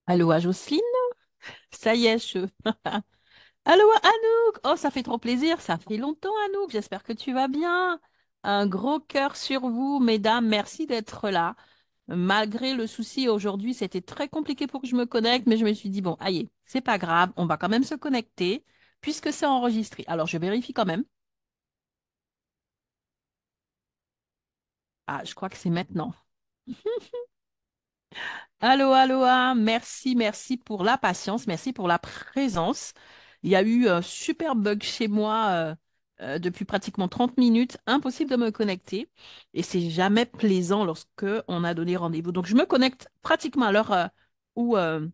Allô, à Jocelyne? Ça y est, je... Allô, Anouk? Oh, ça fait trop plaisir. Ça fait longtemps, Anouk. J'espère que tu vas bien. Un gros cœur sur vous, mesdames. Merci d'être là. Malgré le souci aujourd'hui, c'était très compliqué pour que je me connecte, mais je me suis dit, bon, allez, c'est pas grave. On va quand même se connecter puisque c'est enregistré. Alors, je vérifie quand même. Ah, je crois que c'est maintenant. Allô, aloha, merci, merci pour la patience, merci pour la présence. Il y a eu un super bug chez moi depuis pratiquement 30 minutes, impossible de me connecter et c'est jamais plaisant lorsque on a donné rendez-vous. Donc je me connecte pratiquement à l'heure où euh,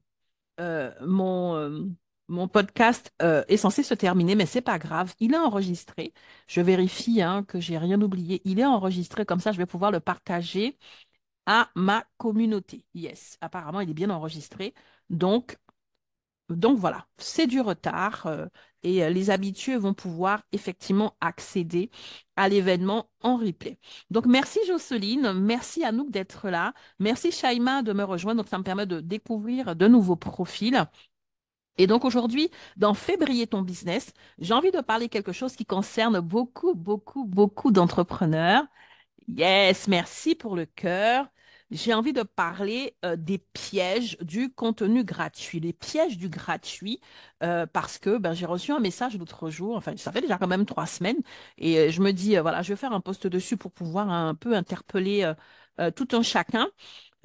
mon, euh, mon podcast est censé se terminer, mais c'est pas grave, il est enregistré. Je vérifie hein, que j'ai rien oublié. Il est enregistré, comme ça je vais pouvoir le partager à ma communauté. Yes, apparemment, il est bien enregistré. Donc, donc voilà, c'est du retard et les habitués vont pouvoir effectivement accéder à l'événement en replay. Donc, merci Jocelyne, merci Anouk d'être là, merci Shaima de me rejoindre. Donc, ça me permet de découvrir de nouveaux profils. Et donc aujourd'hui, dans Février ton business, j'ai envie de parler quelque chose qui concerne beaucoup, beaucoup, beaucoup d'entrepreneurs. Yes, merci pour le cœur. J'ai envie de parler des pièges du contenu gratuit, les pièges du gratuit, parce que ben, j'ai reçu un message l'autre jour, enfin ça fait déjà quand même 3 semaines, et je me dis, voilà, je vais faire un post dessus pour pouvoir un peu interpeller tout un chacun.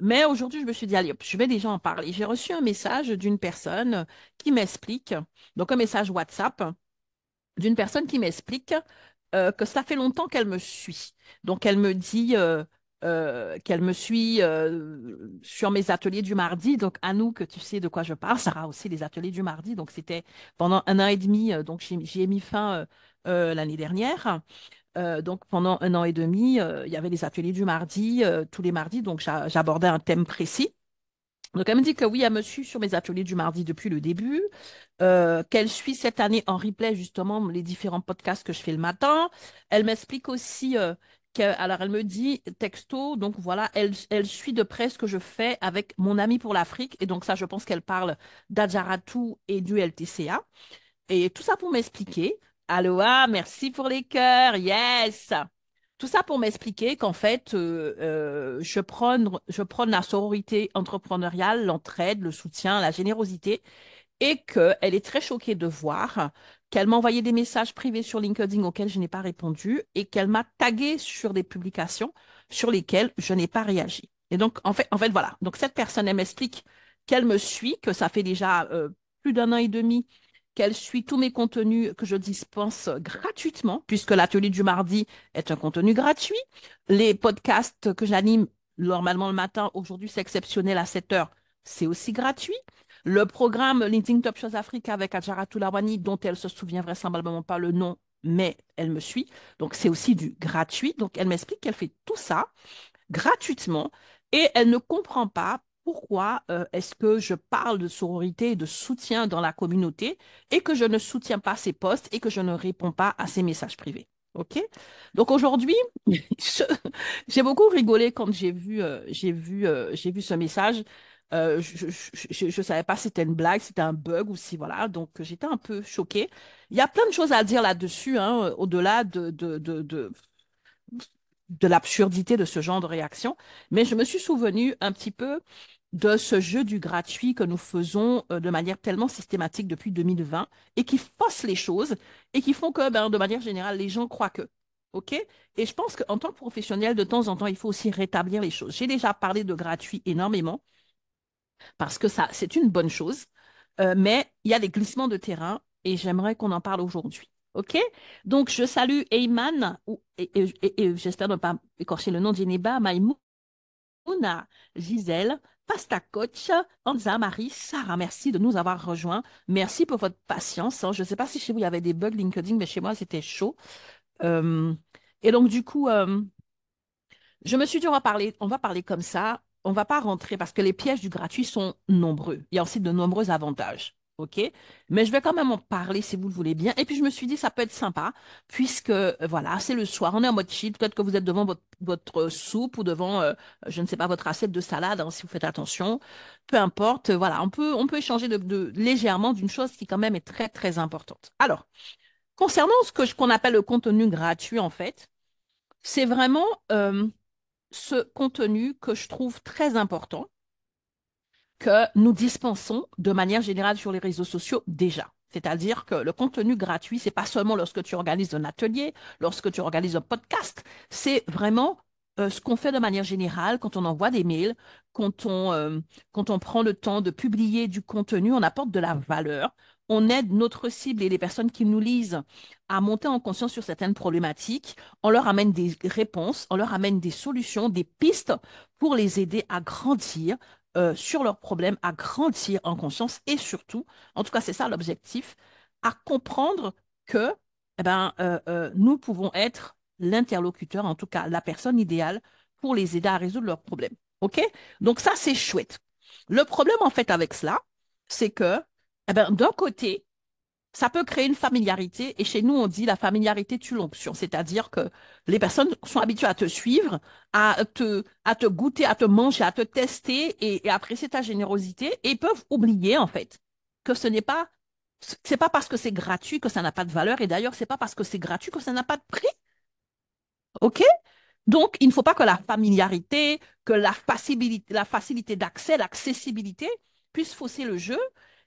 Mais aujourd'hui, je me suis dit, allez, hop, je vais déjà en parler. J'ai reçu un message d'une personne qui m'explique, donc un message WhatsApp d'une personne qui m'explique que ça fait longtemps qu'elle me suit. Donc, elle me dit qu'elle me suit sur mes ateliers du mardi. Donc, à nous que tu sais de quoi je parle, Sarah aussi les ateliers du mardi. Donc, c'était pendant 1 an et demi. Donc, j'y ai mis fin l'année dernière. Donc, pendant 1 an et demi, il y avait les ateliers du mardi, tous les mardis. Donc, j'abordais un thème précis. Donc, elle me dit que oui, elle me suit sur mes ateliers du mardi depuis le début, qu'elle suit cette année en replay justement les différents podcasts que je fais le matin. Elle m'explique aussi alors elle me dit texto, donc voilà, elle suit de près ce que je fais avec mon ami pour l'Afrique. Et donc ça, je pense qu'elle parle d'Adjaratou et du LTCA. Et tout ça pour m'expliquer. Aloha, merci pour les cœurs, yes! Tout ça pour m'expliquer qu'en fait, je prône la sororité entrepreneuriale, l'entraide, le soutien, la générosité et qu'elle est très choquée de voir qu'elle m'a envoyé des messages privés sur LinkedIn auxquels je n'ai pas répondu et qu'elle m'a tagué sur des publications sur lesquelles je n'ai pas réagi. Et donc, en fait, voilà. Donc, cette personne, elle m'explique qu'elle me suit, que ça fait déjà plus d'1 an et demi qu'elle suit tous mes contenus que je dispense gratuitement, puisque l'atelier du mardi est un contenu gratuit. Les podcasts que j'anime normalement le matin, aujourd'hui c'est exceptionnel à 7 heures, c'est aussi gratuit. Le programme LinkedIn Top Shows Africa avec Adjara Toulawani, dont elle se souvient vraisemblablement pas le nom, mais elle me suit. Donc, c'est aussi du gratuit. Donc, elle m'explique qu'elle fait tout ça gratuitement et elle ne comprend pas pourquoi est-ce que je parle de sororité et de soutien dans la communauté et que je ne soutiens pas ses posts et que je ne réponds pas à ses messages privés. OK? Donc aujourd'hui, je- j'ai beaucoup rigolé quand j'ai vu ce message. Je ne savais pas si c'était une blague, si c'était un bug ou si voilà. Donc j'étais un peu choquée. Il y a plein de choses à dire là-dessus, hein, au-delà de l'absurdité de ce genre de réaction, mais je me suis souvenu un petit peu de ce jeu du gratuit que nous faisons de manière tellement systématique depuis 2020 et qui fausse les choses et qui font que, ben, de manière générale, les gens croient que. OK? Et je pense qu'en tant que professionnel, de temps en temps, il faut aussi rétablir les choses. J'ai déjà parlé de gratuit énormément parce que ça, c'est une bonne chose, mais il y a des glissements de terrain et j'aimerais qu'on en parle aujourd'hui. OK? Donc, je salue Eyman, et j'espère ne pas écorcher le nom de Geneba, Maïmouna, Gisèle, Pasta Coach, Anza, Marie, Sarah. Merci de nous avoir rejoints. Merci pour votre patience, hein. Je ne sais pas si chez vous il y avait des bugs LinkedIn, mais chez moi c'était chaud. Euh, et donc, du coup, je me suis dit, on va parler comme ça. On va pas rentrer parce que les pièges du gratuit sont nombreux. Il y a aussi de nombreux avantages. OK? Mais je vais quand même en parler si vous le voulez bien. Et puis, je me suis dit, ça peut être sympa, puisque, voilà, c'est le soir, on est en mode chill. Peut-être que vous êtes devant votre soupe ou devant, je ne sais pas, votre assiette de salade, hein, si vous faites attention. Peu importe, voilà, on peut échanger légèrement d'une chose qui, quand même, est très, très importante. Alors, concernant qu'on appelle le contenu gratuit, en fait, c'est vraiment ce contenu que je trouve très important que nous dispensons de manière générale sur les réseaux sociaux déjà. C'est-à-dire que le contenu gratuit, c'est pas seulement lorsque tu organises un atelier, lorsque tu organises un podcast, c'est vraiment ce qu'on fait de manière générale quand on envoie des mails, quand on prend le temps de publier du contenu, on apporte de la valeur, on aide notre cible et les personnes qui nous lisent à monter en conscience sur certaines problématiques, on leur amène des réponses, on leur amène des solutions, des pistes pour les aider à grandir sur leurs problèmes, à grandir en conscience et surtout, en tout cas c'est ça l'objectif, à comprendre que nous pouvons être l'interlocuteur, en tout cas la personne idéale pour les aider à résoudre leurs problèmes. OK? Donc ça, c'est chouette. Le problème en fait avec cela, c'est que d'un côté, ça peut créer une familiarité. Et chez nous, on dit la familiarité tue l'onction. C'est-à-dire que les personnes sont habituées à te suivre, à te goûter, à te manger, à te tester et apprécier ta générosité et peuvent oublier, en fait, que c'est pas parce que c'est gratuit que ça n'a pas de valeur. Et d'ailleurs, c'est pas parce que c'est gratuit que ça n'a pas de prix. OK? Donc, il ne faut pas que la familiarité, que la facilité d'accès, l'accessibilité puisse fausser le jeu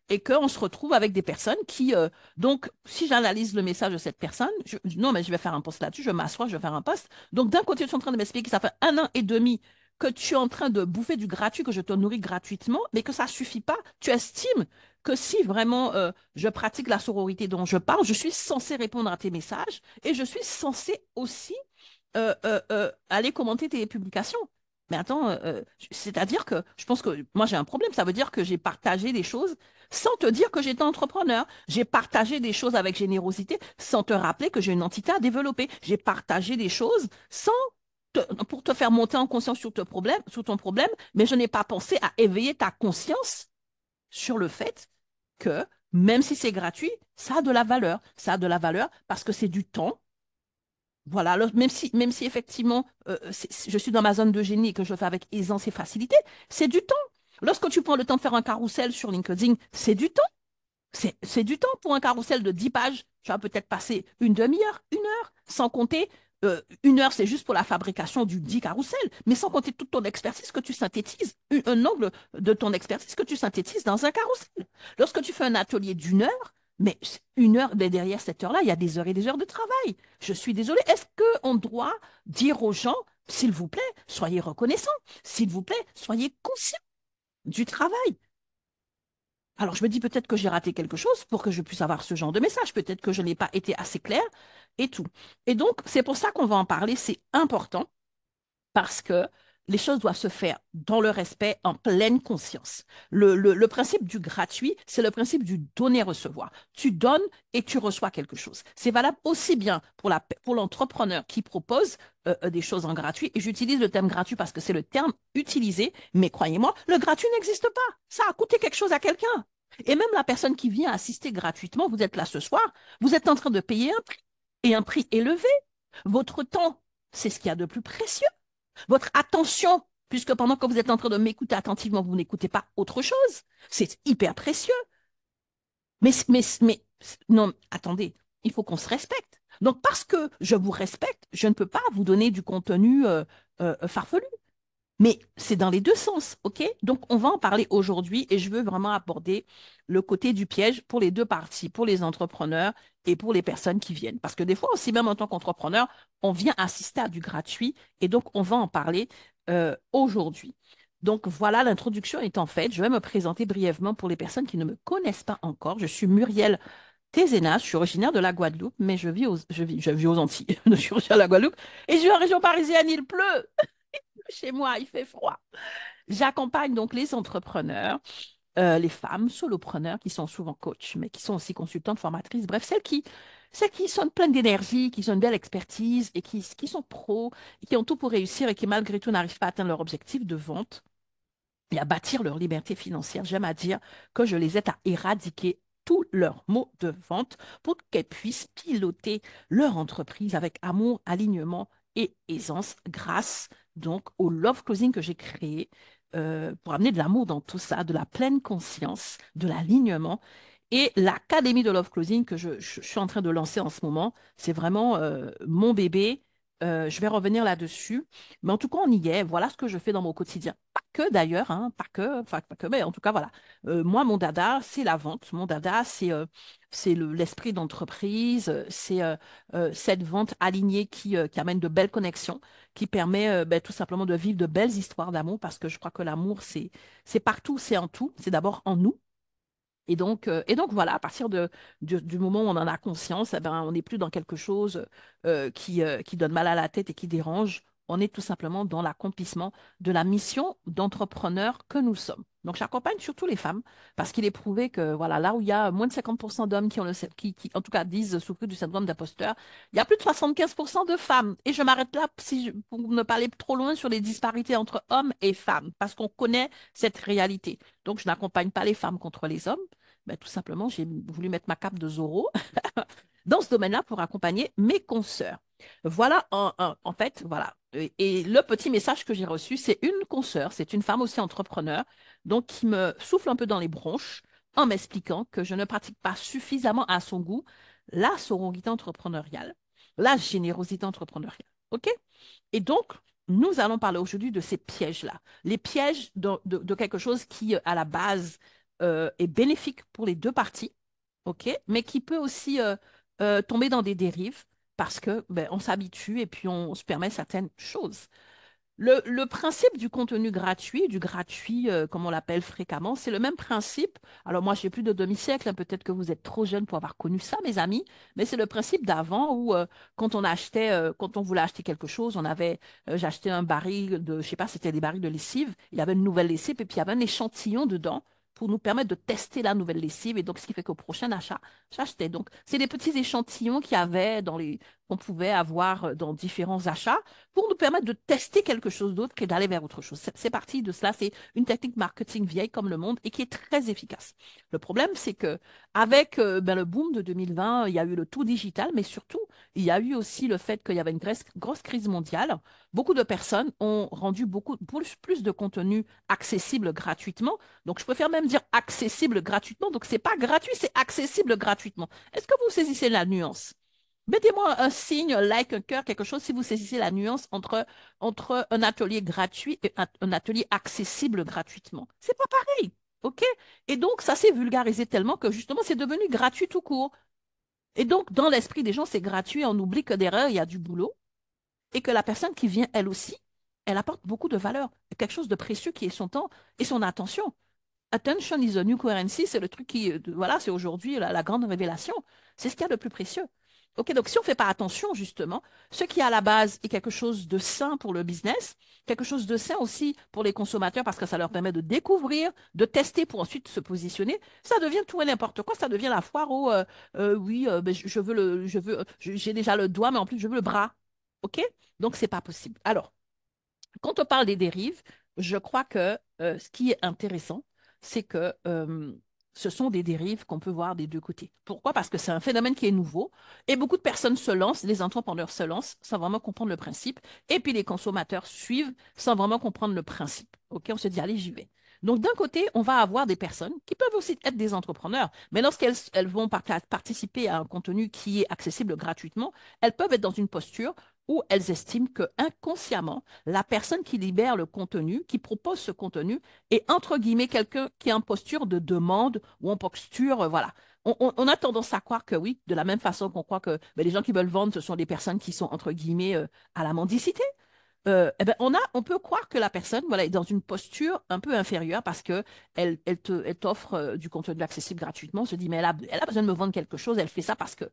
et qu'on se retrouve avec des personnes qui... donc, si j'analyse le message de cette personne, non, mais je vais faire un post là-dessus, je m'assois, je vais faire un post. Donc, d'un côté, tu es en train de m'expliquer que ça fait 1 an et demi que tu es en train de bouffer du gratuit, que je te nourris gratuitement, mais que ça ne suffit pas. Tu estimes que si vraiment je pratique la sororité dont je parle, je suis censé répondre à tes messages et je suis censé aussi aller commenter tes publications. Mais attends, c'est-à-dire que je pense que moi j'ai un problème. Ça veut dire que j'ai partagé des choses sans te dire que j'étais entrepreneur. J'ai partagé des choses avec générosité sans te rappeler que j'ai une entité à développer. J'ai partagé des choses pour te faire monter en conscience sur ton problème, mais je n'ai pas pensé à éveiller ta conscience sur le fait que même si c'est gratuit, ça a de la valeur. Ça a de la valeur parce que c'est du temps. Voilà, alors, même si effectivement je suis dans ma zone de génie et que je le fais avec aisance et facilité, c'est du temps. Lorsque tu prends le temps de faire un carrousel sur LinkedIn, c'est du temps. C'est du temps pour un carrousel de 10 pages. Tu vas peut-être passer une demi-heure, 1 heure, sans compter 1 heure, c'est juste pour la fabrication du dit carrousel, mais sans compter toute ton expertise que tu synthétises, un angle de ton expertise que tu synthétises dans un carrousel. Lorsque tu fais un atelier d'1 heure, mais 1 heure, mais derrière cette heure-là, il y a des heures et des heures de travail. Je suis désolée. Est-ce qu'on doit dire aux gens, s'il vous plaît, soyez reconnaissants, s'il vous plaît, soyez conscients du travail? Alors, je me dis peut-être que j'ai raté quelque chose pour que je puisse avoir ce genre de message. Peut-être que je n'ai pas été assez claire et tout. Et donc, c'est pour ça qu'on va en parler. C'est important parce que les choses doivent se faire dans le respect, en pleine conscience. Le principe du gratuit, c'est le principe du donner-recevoir. Tu donnes et tu reçois quelque chose. C'est valable aussi bien pour l'entrepreneur qui propose des choses en gratuit. Et j'utilise le terme gratuit parce que c'est le terme utilisé, mais croyez-moi, le gratuit n'existe pas. Ça a coûté quelque chose à quelqu'un. Et même la personne qui vient assister gratuitement, vous êtes là ce soir, vous êtes en train de payer un prix, et un prix élevé. Votre temps, c'est ce qu'il y a de plus précieux. Votre attention, puisque pendant que vous êtes en train de m'écouter attentivement, vous n'écoutez pas autre chose. C'est hyper précieux. Mais, non, attendez, il faut qu'on se respecte. Donc, parce que je vous respecte, je ne peux pas vous donner du contenu farfelu. Mais c'est dans les deux sens, OK? Donc, on va en parler aujourd'hui et je veux vraiment aborder le côté du piège pour les deux parties, pour les entrepreneurs et pour les personnes qui viennent. Parce que des fois aussi, même en tant qu'entrepreneur, on vient assister à du gratuit et donc on va en parler aujourd'hui. Donc, voilà, l'introduction étant faite. Je vais me présenter brièvement pour les personnes qui ne me connaissent pas encore. Je suis Muriel Tézénas, je suis originaire de la Guadeloupe, mais je vis aux Antilles. Je suis originaire de la Guadeloupe et je vis en région parisienne, il pleut. Chez moi, il fait froid. J'accompagne donc les entrepreneurs, les femmes solopreneurs qui sont souvent coachs, mais qui sont aussi consultantes, formatrices, bref, celles qui sont pleines d'énergie, qui ont une belle expertise et qui sont pros, et qui ont tout pour réussir et qui malgré tout n'arrivent pas à atteindre leur objectif de vente et à bâtir leur liberté financière. J'aime à dire que je les aide à éradiquer tous leurs maux de vente pour qu'elles puissent piloter leur entreprise avec amour, alignement et aisance grâce donc au love closing que j'ai créé pour amener de l'amour dans tout ça, de la pleine conscience, de l'alignement. Et l'académie de love closing que je suis en train de lancer en ce moment, c'est vraiment mon bébé. Je vais revenir là-dessus. Mais en tout cas, on y est. Voilà ce que je fais dans mon quotidien. Pas que d'ailleurs, hein, pas que, enfin, pas que, mais en tout cas, voilà. Moi, mon dada, c'est la vente. Mon dada, c'est l'esprit d'entreprise. C'est cette vente alignée qui amène de belles connexions, qui permet ben, tout simplement de vivre de belles histoires d'amour parce que je crois que l'amour, c'est partout, c'est en tout. C'est d'abord en nous. Et donc voilà, à partir du moment où on en a conscience, eh ben, on n'est plus dans quelque chose qui donne mal à la tête et qui dérange. On est tout simplement dans l'accomplissement de la mission d'entrepreneur que nous sommes. Donc j'accompagne surtout les femmes parce qu'il est prouvé que voilà, là où il y a moins de 50% d'hommes qui ont qui, en tout cas disent souffrir du syndrome d'imposteur, il y a plus de 75% de femmes. Et je m'arrête là pour ne pas aller trop loin sur les disparités entre hommes et femmes parce qu'on connaît cette réalité. Donc, je n'accompagne pas les femmes contre les hommes. Ben, tout simplement, j'ai voulu mettre ma cape de Zorro dans ce domaine-là pour accompagner mes consoeurs. Voilà, en fait, voilà. Et le petit message que j'ai reçu, c'est une consoeur, c'est une femme aussi entrepreneur, donc qui me souffle un peu dans les bronches en m'expliquant que je ne pratique pas suffisamment à son goût la sororité entrepreneuriale, la générosité entrepreneuriale. OK? Et donc, nous allons parler aujourd'hui de ces pièges-là. Les pièges de quelque chose qui, à la base, est bénéfique pour les deux parties, OK? Mais qui peut aussi tomber dans des dérives parce que ben, on s'habitue et puis on se permet certaines choses. Le principe du contenu gratuit, du gratuit, comme on l'appelle fréquemment, c'est le même principe. Alors moi, j'ai plus de demi-siècle, hein, peut-être que vous êtes trop jeunes pour avoir connu ça, mes amis, mais c'est le principe d'avant où quand on achetait, quand on voulait acheter quelque chose, j'achetais un baril de, je sais pas, c'était des barils de lessive, il y avait une nouvelle lessive et puis il y avait un échantillon dedans pour nous permettre de tester la nouvelle lessive et donc ce qui fait qu'au prochain achat, j'achetais. Donc c'est des petits échantillons qu'il y avait qu'on pouvait avoir dans différents achats pour nous permettre de tester quelque chose d'autre que d'aller vers autre chose. C'est parti de cela, c'est une technique marketing vieille comme le monde et qui est très efficace. Le problème, c'est que avec ben, le boom de 2020, il y a eu le tout digital, mais surtout, il y a eu aussi le fait qu'il y avait une grosse crise mondiale. Beaucoup de personnes ont rendu beaucoup plus de contenu accessible gratuitement. Donc, je préfère même dire accessible gratuitement. Donc, c'est pas gratuit, c'est accessible gratuitement. Est-ce que vous saisissez la nuance? Mettez-moi un signe, un like, un cœur, quelque chose si vous saisissez la nuance entre un atelier gratuit et un atelier accessible gratuitement. C'est pas pareil, OK? Et donc, ça s'est vulgarisé tellement que justement, c'est devenu gratuit tout court. Et donc, dans l'esprit des gens, c'est gratuit. On oublie que derrière, il y a du boulot et que la personne qui vient, elle aussi, elle apporte beaucoup de valeur, quelque chose de précieux qui est son temps et son attention. Attention is the new currency, c'est le truc qui, voilà, c'est aujourd'hui la grande révélation. C'est ce qu'il y a de plus précieux. OK, donc si on ne fait pas attention, justement, ce qui à la base est quelque chose de sain pour le business, quelque chose de sain aussi pour les consommateurs parce que ça leur permet de découvrir, de tester pour ensuite se positionner, ça devient tout et n'importe quoi. Ça devient la foire où, oui, ben, je veux j'ai déjà le doigt, mais en plus je veux le bras. OK? Donc c'est pas possible. Alors, quand on parle des dérives, je crois que ce qui est intéressant, c'est que ce sont des dérives qu'on peut voir des deux côtés. Pourquoi? Parce que c'est un phénomène qui est nouveau et beaucoup de personnes se lancent, les entrepreneurs se lancent sans vraiment comprendre le principe et puis les consommateurs suivent sans vraiment comprendre le principe. OK, on se dit, allez, j'y vais. Donc, d'un côté, on va avoir des personnes qui peuvent aussi être des entrepreneurs, mais lorsqu'elles vont participer à un contenu qui est accessible gratuitement, elles peuvent être dans une posture où elles estiment que inconsciemment, la personne qui libère le contenu, qui propose ce contenu, est entre guillemets quelqu'un qui est en posture de demande ou en posture, voilà. On a tendance à croire que oui, de la même façon qu'on croit que ben, les gens qui veulent vendre, ce sont des personnes qui sont entre guillemets à la mendicité. Eh ben, on peut croire que la personne voilà, est dans une posture un peu inférieure parce que elle t'offre du contenu accessible gratuitement. On se dit, mais elle a besoin de me vendre quelque chose, elle fait ça parce que.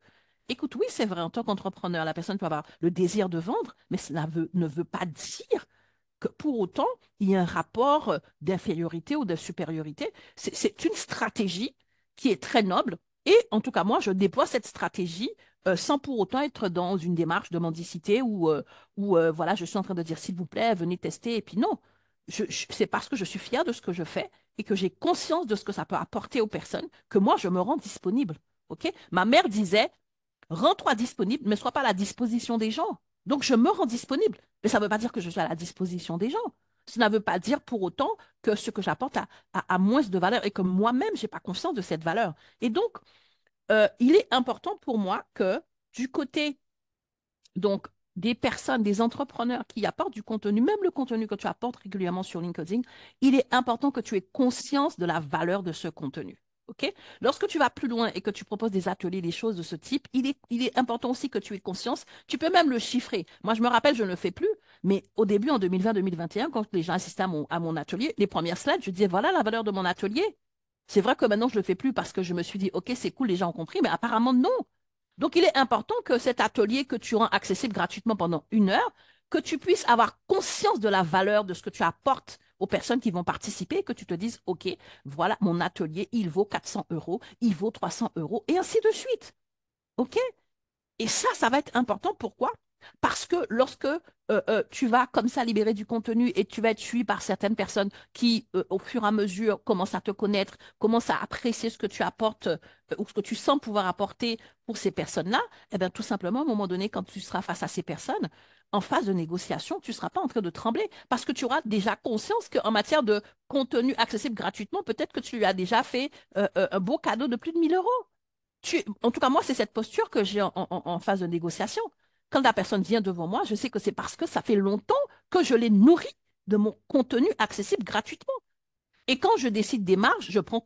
Écoute, oui, c'est vrai, en tant qu'entrepreneur, la personne peut avoir le désir de vendre, mais cela ne veut pas dire que pour autant, il y a un rapport d'infériorité ou de supériorité. C'est une stratégie qui est très noble. Et en tout cas, moi, je déploie cette stratégie sans pour autant être dans une démarche de mendicité où voilà, je suis en train de dire, s'il vous plaît, venez tester. Et puis non. C'est parce que je suis fière de ce que je fais et que j'ai conscience de ce que ça peut apporter aux personnes que moi, je me rends disponible. OK? Ma mère disait, rends-toi disponible, mais sois pas à la disposition des gens. Donc, je me rends disponible. Mais ça ne veut pas dire que je suis à la disposition des gens. Ça ne veut pas dire pour autant que ce que j'apporte a moins de valeur et que moi-même, je n'ai pas conscience de cette valeur. Et donc, il est important pour moi que du côté donc des personnes, des entrepreneurs qui apportent du contenu, même le contenu que tu apportes régulièrement sur LinkedIn, il est important que tu aies conscience de la valeur de ce contenu. OK? Lorsque tu vas plus loin et que tu proposes des ateliers, des choses de ce type, il est important aussi que tu aies conscience. Tu peux même le chiffrer. Moi, je me rappelle, je ne le fais plus, mais au début, en 2020-2021, quand les gens assistaient à mon atelier, les premières slides, je disais, voilà la valeur de mon atelier. C'est vrai que maintenant, je ne le fais plus parce que je me suis dit, OK, c'est cool, les gens ont compris, mais apparemment, non. Donc, il est important que cet atelier que tu rends accessible gratuitement pendant 1 heure, que tu puisses avoir conscience de la valeur de ce que tu apportes aux personnes qui vont participer, que tu te dises, OK, voilà, mon atelier, il vaut 400 euros, il vaut 300 euros, et ainsi de suite. OK? Et ça va être important. Pourquoi? Parce que lorsque tu vas comme ça libérer du contenu et tu vas être suivi par certaines personnes qui, au fur et à mesure, commencent à te connaître, commencent à apprécier ce que tu apportes ou ce que tu sens pouvoir apporter pour ces personnes-là, eh bien, tout simplement, à un moment donné, quand tu seras face à ces personnes, en phase de négociation, tu ne seras pas en train de trembler parce que tu auras déjà conscience qu'en matière de contenu accessible gratuitement, peut-être que tu lui as déjà fait un beau cadeau de plus de 1 000 euros. En tout cas, moi, c'est cette posture que j'ai en phase de négociation. Quand la personne vient devant moi, je sais que c'est parce que ça fait longtemps que je l'ai nourri de mon contenu accessible gratuitement. Et quand je décide des marges, je prends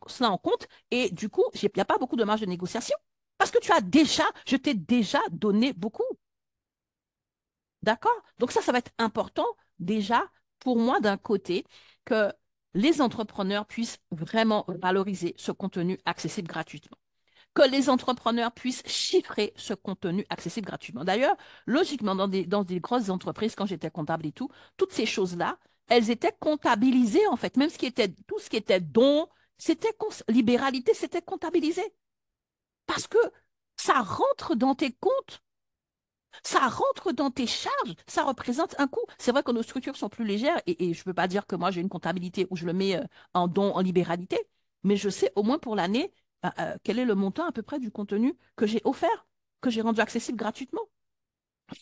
cela en compte et du coup, il n'y a pas beaucoup de marge de négociation. Parce que je t'ai déjà donné beaucoup. D'accord? Donc ça va être important déjà pour moi d'un côté que les entrepreneurs puissent vraiment valoriser ce contenu accessible gratuitement, que les entrepreneurs puissent chiffrer ce contenu accessible gratuitement. D'ailleurs, logiquement, dans des grosses entreprises, quand j'étais comptable et tout, toutes ces choses-là, elles étaient comptabilisées, en fait. Même tout ce qui était don, libéralité, c'était comptabilisé. Parce que ça rentre dans tes comptes, ça rentre dans tes charges, ça représente un coût. C'est vrai que nos structures sont plus légères et je ne peux pas dire que moi j'ai une comptabilité où je le mets en don, en libéralité, mais je sais au moins pour l'année quel est le montant à peu près du contenu que j'ai offert, que j'ai rendu accessible gratuitement.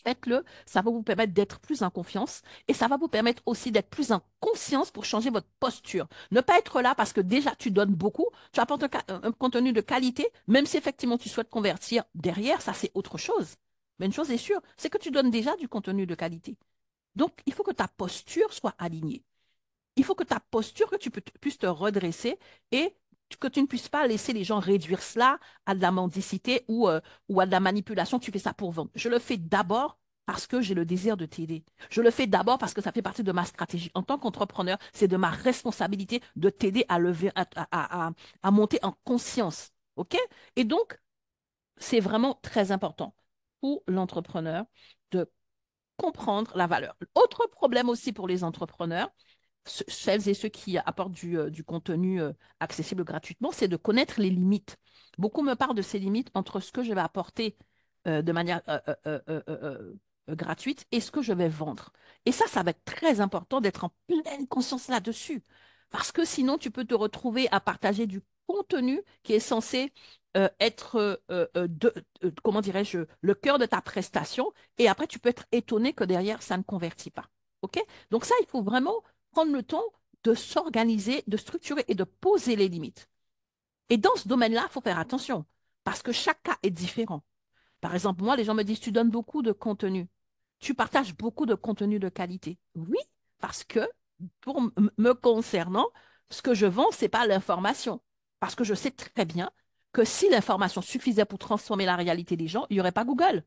Faites-le, ça va vous permettre d'être plus en confiance et ça va vous permettre aussi d'être plus en conscience pour changer votre posture. Ne pas être là parce que déjà tu donnes beaucoup, tu apportes un contenu de qualité, même si effectivement tu souhaites convertir derrière, ça c'est autre chose. Mais une chose est sûre, c'est que tu donnes déjà du contenu de qualité. Donc, il faut que ta posture soit alignée. Il faut que ta posture, que puisses te redresser et que tu ne puisses pas laisser les gens réduire cela à de la mendicité ou à de la manipulation. Tu fais ça pour vendre. Je le fais d'abord parce que j'ai le désir de t'aider. Je le fais d'abord parce que ça fait partie de ma stratégie. En tant qu'entrepreneur, c'est de ma responsabilité de t'aider à lever, à monter en conscience. OK? Et donc, c'est vraiment très important pour l'entrepreneur de comprendre la valeur. Autre problème aussi pour les entrepreneurs, celles et ceux qui apportent du contenu accessible gratuitement, c'est de connaître les limites. Beaucoup me parlent de ces limites entre ce que je vais apporter de manière gratuite et ce que je vais vendre. Et ça va être très important d'être en pleine conscience là-dessus. Parce que sinon, tu peux te retrouver à partager du contenu qui est censé être, comment dirais-je, le cœur de ta prestation. Et après, tu peux être étonné que derrière, ça ne convertit pas. OK? Donc ça, il faut vraiment prendre le temps de s'organiser, de structurer et de poser les limites. Et dans ce domaine-là, il faut faire attention parce que chaque cas est différent. Par exemple, moi, les gens me disent, tu donnes beaucoup de contenu. Tu partages beaucoup de contenu de qualité. Oui, parce que pour me concernant, ce que je vends, ce n'est pas l'information. Parce que je sais très bien que si l'information suffisait pour transformer la réalité des gens, il n'y aurait pas Google.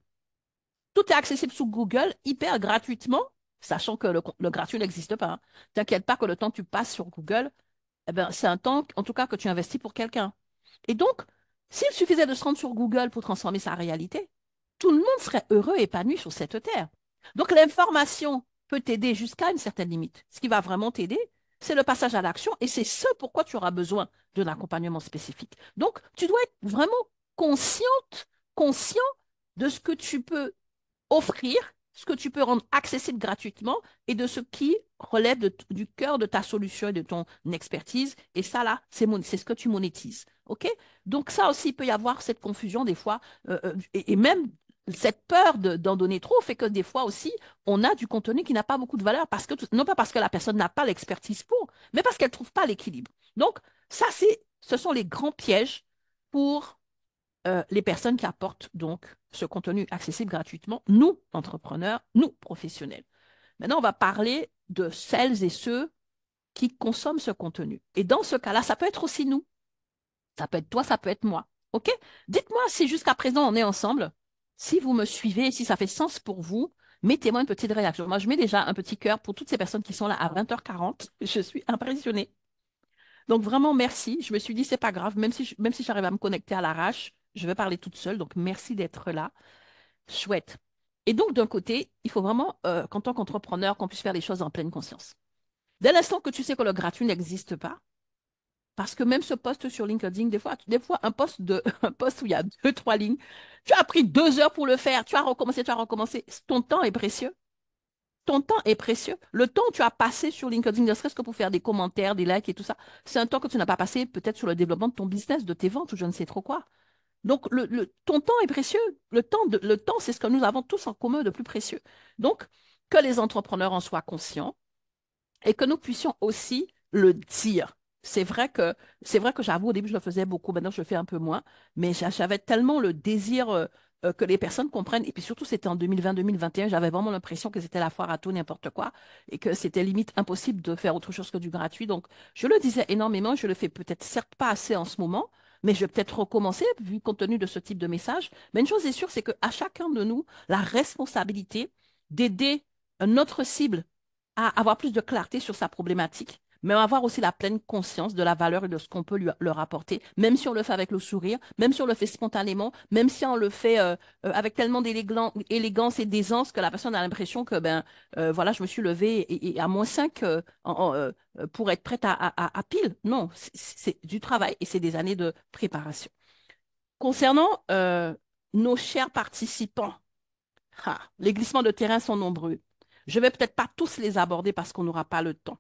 Tout est accessible sous Google hyper gratuitement, sachant que le gratuit n'existe pas. Hein. T'inquiète pas que le temps que tu passes sur Google, eh ben, c'est un temps, en tout cas, que tu investis pour quelqu'un. Et donc, s'il suffisait de se rendre sur Google pour transformer sa réalité, tout le monde serait heureux et épanoui sur cette terre. Donc, l'information peut t'aider jusqu'à une certaine limite. Ce qui va vraiment t'aider, c'est le passage à l'action et c'est ce pourquoi tu auras besoin d'un accompagnement spécifique. Donc, tu dois être vraiment consciente, conscient de ce que tu peux offrir ce que tu peux rendre accessible gratuitement et de ce qui relève du cœur de ta solution et de ton expertise. Et ça, là, c'est ce que tu monétises. OK? Donc, ça aussi, il peut y avoir cette confusion des fois. Et même cette peur d'en donner trop fait que des fois aussi, on a du contenu qui n'a pas beaucoup de valeur parce que, non pas parce que la personne n'a pas l'expertise pour, mais parce qu'elle ne trouve pas l'équilibre. Donc, ça, ce sont les grands pièges pour les personnes qui apportent donc ce contenu accessible gratuitement, nous, entrepreneurs, nous, professionnels. Maintenant, on va parler de celles et ceux qui consomment ce contenu. Et dans ce cas-là, ça peut être aussi nous. Ça peut être toi, ça peut être moi. OK? Dites-moi si jusqu'à présent on est ensemble, si vous me suivez, si ça fait sens pour vous, mettez-moi une petite réaction. Moi, je mets déjà un petit cœur pour toutes ces personnes qui sont là à 20h40. Je suis impressionnée. Donc vraiment, merci. Je me suis dit, c'est pas grave, même si j'arrive à me connecter à l'arrache, je vais parler toute seule. Donc merci d'être là. Chouette. Et donc, d'un côté, il faut vraiment, qu'en tant qu'entrepreneur, qu'on puisse faire les choses en pleine conscience. Dès l'instant que tu sais que le gratuit n'existe pas, parce que même ce post sur LinkedIn, des fois un post où il y a deux, trois lignes, tu as pris 2 heures pour le faire, tu as recommencé, tu as recommencé. Ton temps est précieux. Ton temps est précieux. Le temps que tu as passé sur LinkedIn, ne serait-ce que pour faire des commentaires, des likes et tout ça, c'est un temps que tu n'as pas passé peut-être sur le développement de ton business, de tes ventes ou je ne sais trop quoi. Donc, ton temps est précieux. Le temps, c'est ce que nous avons tous en commun de plus précieux. Donc, que les entrepreneurs en soient conscients et que nous puissions aussi le dire. C'est vrai que, c'est vrai que j'avoue, au début, je le faisais beaucoup, maintenant, je le fais un peu moins, mais j'avais tellement le désir que les personnes comprennent. Et puis surtout, c'était en 2020-2021, j'avais vraiment l'impression que c'était la foire à tout, n'importe quoi, et que c'était limite impossible de faire autre chose que du gratuit. Donc, je le disais énormément, je le fais peut-être certes pas assez en ce moment, mais je vais peut-être recommencer, vu compte tenu de ce type de message. Mais une chose est sûre, c'est qu'à chacun de nous, la responsabilité d'aider notre cible à avoir plus de clarté sur sa problématique, mais avoir aussi la pleine conscience de la valeur et de ce qu'on peut leur apporter, même si on le fait avec le sourire, même si on le fait spontanément, même si on le fait avec tellement d'élégance et d'aisance que la personne a l'impression que, ben, voilà, je me suis levée et à -5 pour être prête à pile. Non, c'est du travail et c'est des années de préparation. Concernant nos chers participants, les glissements de terrain sont nombreux. Je vais peut-être pas tous les aborder parce qu'on n'aura pas le temps.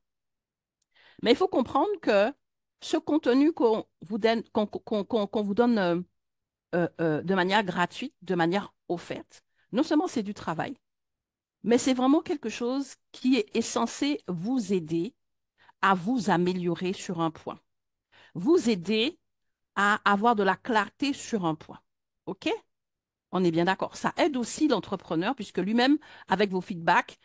Mais il faut comprendre que ce contenu qu'on vous donne, qu'on vous donne de manière gratuite, de manière offerte, non seulement c'est du travail, mais c'est vraiment quelque chose qui est censé vous aider à vous améliorer sur un point, vous aider à avoir de la clarté sur un point. OK? On est bien d'accord. Ça aide aussi l'entrepreneur puisque lui-même, avec vos feedbacks,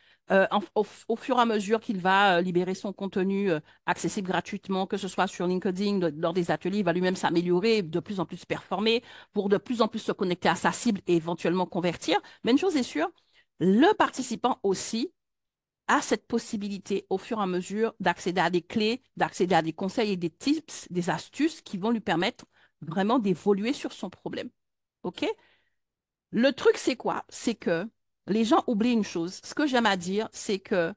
au fur et à mesure qu'il va libérer son contenu accessible gratuitement, que ce soit sur LinkedIn, lors des ateliers, il va lui-même s'améliorer, de plus en plus performer, pour de plus en plus se connecter à sa cible et éventuellement convertir. Mais une chose est sûre, le participant aussi a cette possibilité au fur et à mesure d'accéder à des clés, d'accéder à des conseils et des tips, des astuces qui vont lui permettre vraiment d'évoluer sur son problème. OK? Le truc, c'est quoi? C'est que les gens oublient une chose. Ce que j'aime à dire, c'est que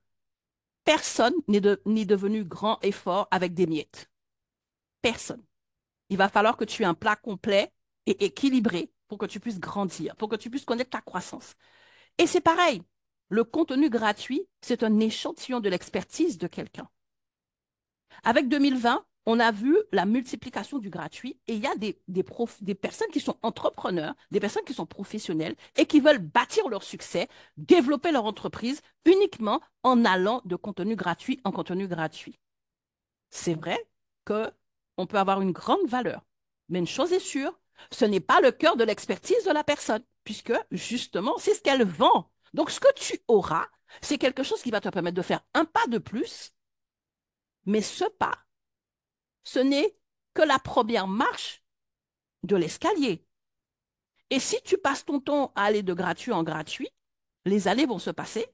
personne n'est devenu grand et fort avec des miettes. Personne. Il va falloir que tu aies un plat complet et équilibré pour que tu puisses grandir, pour que tu puisses connaître ta croissance. Et c'est pareil. Le contenu gratuit, c'est un échantillon de l'expertise de quelqu'un. Avec 2020, on a vu la multiplication du gratuit et il y a des personnes qui sont entrepreneurs, des personnes qui sont professionnelles et qui veulent bâtir leur succès, développer leur entreprise uniquement en allant de contenu gratuit en contenu gratuit. C'est vrai que on peut avoir une grande valeur, mais une chose est sûre, ce n'est pas le cœur de l'expertise de la personne, puisque justement, c'est ce qu'elle vend. Donc, ce que tu auras, c'est quelque chose qui va te permettre de faire un pas de plus, mais ce pas, ce n'est que la première marche de l'escalier. Et si tu passes ton temps à aller de gratuit en gratuit, les allées vont se passer.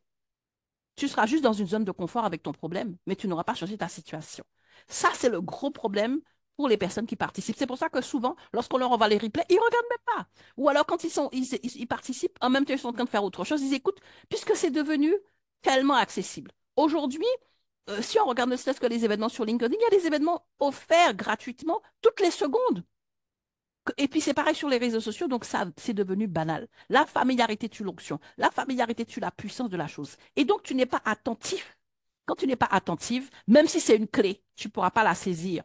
Tu seras juste dans une zone de confort avec ton problème, mais tu n'auras pas changé ta situation. Ça, c'est le gros problème pour les personnes qui participent. C'est pour ça que souvent, lorsqu'on leur envoie les replays, ils ne regardent même pas. Ou alors, quand ils participent, en même temps, ils sont en train de faire autre chose, ils écoutent, puisque c'est devenu tellement accessible. Aujourd'hui, si on regarde ne serait-ce que les événements sur LinkedIn, il y a des événements offerts gratuitement toutes les secondes. Et puis c'est pareil sur les réseaux sociaux, donc ça, c'est devenu banal. La familiarité tue l'onction. La familiarité tue la puissance de la chose. Et donc tu n'es pas attentif. Quand tu n'es pas attentive, même si c'est une clé, tu ne pourras pas la saisir.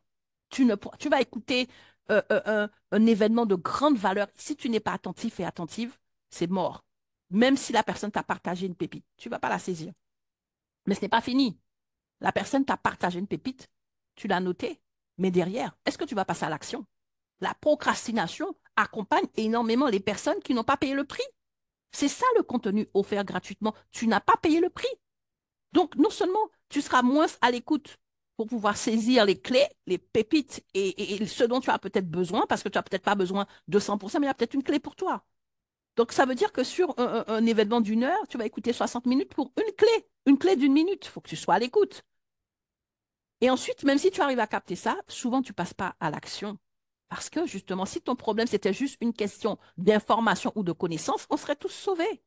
Tu vas écouter un événement de grande valeur. Si tu n'es pas attentif et attentive, c'est mort. Même si la personne t'a partagé une pépite, tu ne vas pas la saisir. Mais ce n'est pas fini. La personne t'a partagé une pépite, tu l'as notée, mais derrière, est-ce que tu vas passer à l'action? La procrastination accompagne énormément les personnes qui n'ont pas payé le prix. C'est ça le contenu offert gratuitement. Tu n'as pas payé le prix. Donc, non seulement tu seras moins à l'écoute pour pouvoir saisir les clés, les pépites et ce dont tu as peut-être besoin, parce que tu n'as peut-être pas besoin de 100%, mais il y a peut-être une clé pour toi. Donc, ça veut dire que sur un événement d'une heure, tu vas écouter 60 minutes pour une clé d'une minute. Il faut que tu sois à l'écoute. Et ensuite, même si tu arrives à capter ça, souvent tu ne passes pas à l'action. Parce que justement, si ton problème c'était juste une question d'information ou de connaissance, on serait tous sauvés.